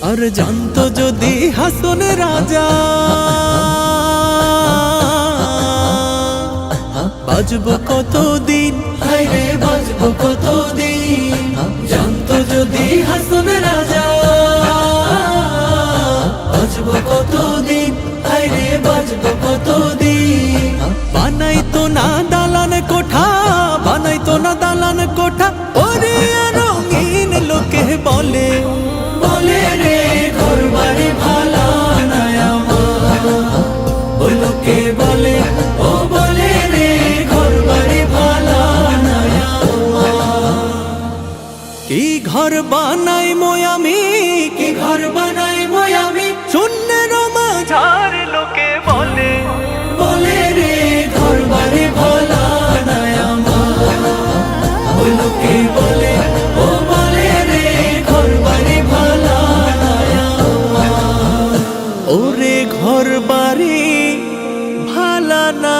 আর জানতো যদি হাসন রাজা বাজবো কতদিন, হায়রে বাজবো কতদিন। জানতো যদি হাসন রাজা বাজবো কতদিন, হায়রে বাজবো কতদিন। বানাইতো না দালান কোঠা, বানাইতো না দালান কোঠা, ওরে রঙিন লোকে বলে বলে রে ঘর বাড়ি ভালা নাই আমার। ও লোকে বলে, ও বলে রে ঘর বাড়ি ভালা নাই আমার। কি ঘর বানাই আমি, কি ঘর বানাই আমি, শূন্যের মাঝার লোকে বলে বলে রে ঘর বাড়ি ভালা নাই আমার। ও লোকে বলে, ও বলে রে ঘর বাড়ি ভালা নাই আমার। ওরে ঘর বাড়ি ভালা না